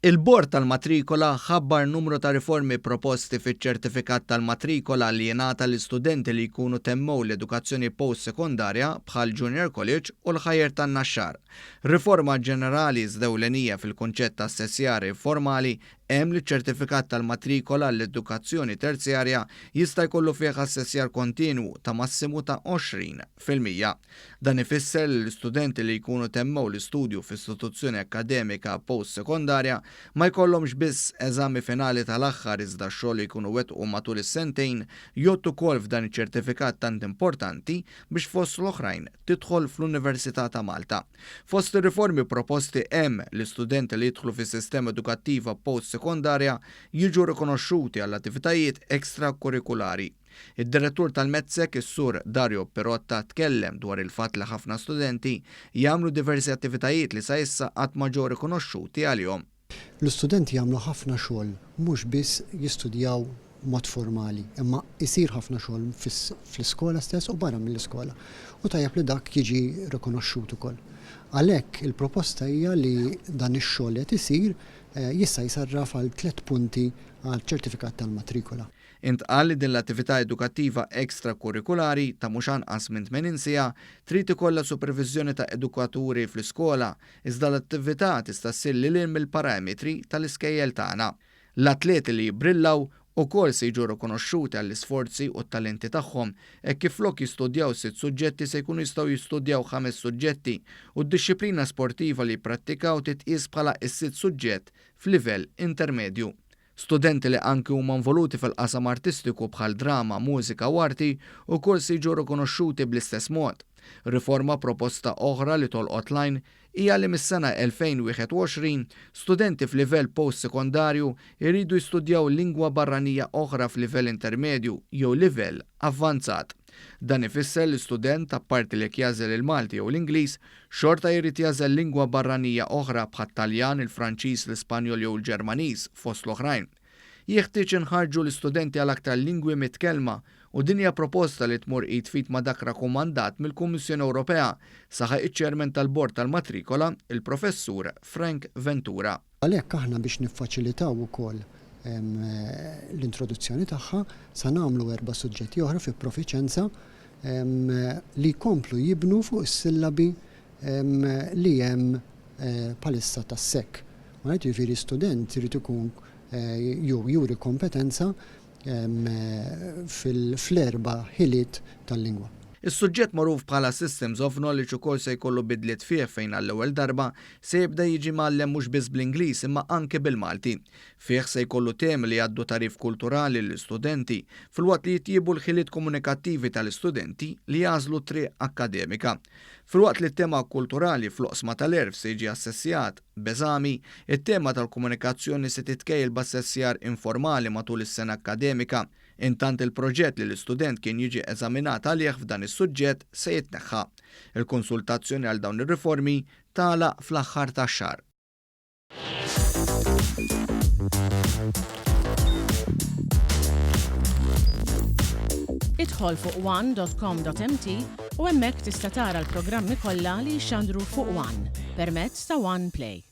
Il-Bord tal-Matrikola ħabbar numru ta' riformi proposti fiċ-ċertifikat tal-matrikola li jingħata l-istudenti li jkunu temmew l-edukazzjoni post-sekondarja bħal Junior College u l-ħajjer tan-naxxar. Riforma ġenerali żdewlenija fil-kunċett ta' assessjar informali hemm li ċ-ċertifikat tal-matrikola l-edukazzjoni terzjarja jista' jkollu fih assessjar kontinwu ta' massimu ta' 20%. Dan ifisser li l-istudenti li jkunu temmew l-istudju f'istituzzjoni akademika post-sekondarja ma jkollhomx biss eżami finali tal-aħħar iżda x-xogħol jkunu wettqu matul is-sentejn jgħoddu wkoll f'dan iċ-ċertifikat tant importanti biex fost l-oħrajn tidħol fl-Università ta' Malta. Fost ir-riformi proposti hemm l-istudenti li jidħlu fis-sistema edukattiva post-sekondarja jiġu rikonoxxuti għall attivitajiet ekstrakurrikulari. Id-direttur tal-Metzek, is-sur Dario Perotta, tkellem dwar il-fatt li ħafna studenti jagħmlu diversi attivitajiet li sa issa qatt ma ġew rikonoxxuti għalihom. L-istudenti jagħmlu ħafna xogħol, mhux biss jistudjaw mod formali, imma jsir ħafna xogħol fl-iskola stess u barra mill-iskola. U tajjeb li dak jiġi rikonoxxut ukoll. Għalhekk il-proposta hija li dan ix-xogħol qed isir jista' jsarraf għal 3 punti għal ċertifikat tal-matrikola. Intqal li din l-attività edukattiva ekstrakurrikulari ta' mhux anqas minn 80 siegħa trid ikollha superviżjoni ta' edukaturi fl-iskola iżda l-attività tista' ssir lil hinn mill-parametri tal-iskejjel tagħna. L-atleti li jibrillaw ukoll se jiġu rikonoxxuti għall-isforzi u t-talenti tagħhom hekk kiflok jistudjaw 6 suġġetti se jkunu jistgħu jistudjaw 5 suġġetti u d-dixxiplina sportiva li jipprattikaw titqies bħala is-6 suġġett f'livell intermedju. Studenti li anki huma involuti fil-qasam artistiku bħal drama, mużika u arti ukoll se jiġu rikonoxxuti bl-istess mod. Riforma proposta oħra li tolqot lajn hija li mis-sena 2021 studenti f'livell post-sekondarju jridu jistudjaw lingwa barranija oħra f'livell intermedju jew livell avvanzat. Dan ifisser l-istudent apparti li jażel il-Malti jew l-Ingliż xorta jrid jażel lingwa barranija oħra bħat-Taljan, il-Franċiż, l-Ispanjol jew il-Ġermaniż fost l-oħrajn. Jeħtieġ inħarġu l-istudenti għal aktar lingwi mitkelma u din hija proposta li tmur id fit ma' dak rakkomandat mill-Kummissjoni Ewropea saħaq iċ-ċermen tal-Bord tal-Matrikola, il-Professur Frank Ventura. Għalhekk aħna biex niffaċilitaw ukoll l-introduzzjoni tagħha sa nagħmlu 4 suġġetti oħra fi profiċenza li jkomplu jibnu fuq is-sillabi li hemm palissa tas-sekk. Ma jiġifieri student irid ikun juri kompetenza fl-4 ħiliet tal-lingwa. Is-suġġett magħruf bħala Systems of Knowledge ukoll se jkollu bidliet fih fejn għall-ewwel darba se jibda jiġi mgħallem mhux biss bl-Ingliż imma anke bil-Malti. Fih se jkollu temi li jgħaddu tarif kulturali lill-istudenti filwaqt li jitjiebu l-ħiliet komunikattivi tal-istudenti li jażlu triq akademika. Filwaqt li t-tema kulturali fl-oqsma tal-erf se jiġi assessjat b'eżami, it-tema tal-komunikazzjoni se titkejjel b'assessjar informali matul is-sena akademika. Intant il-proġett li l-istudent kien jiġi eżaminat għalih f'dan is-suġġett se jitneħħa. Il-konsultazzjoni għal dawn ir-riformi tagħlaq fl-aħħar tax-xahar. Idħol fuq one.com.mt u hemmhekk tista' tara l-programmi kollha li jxandru fuq One permezz ta' One Play.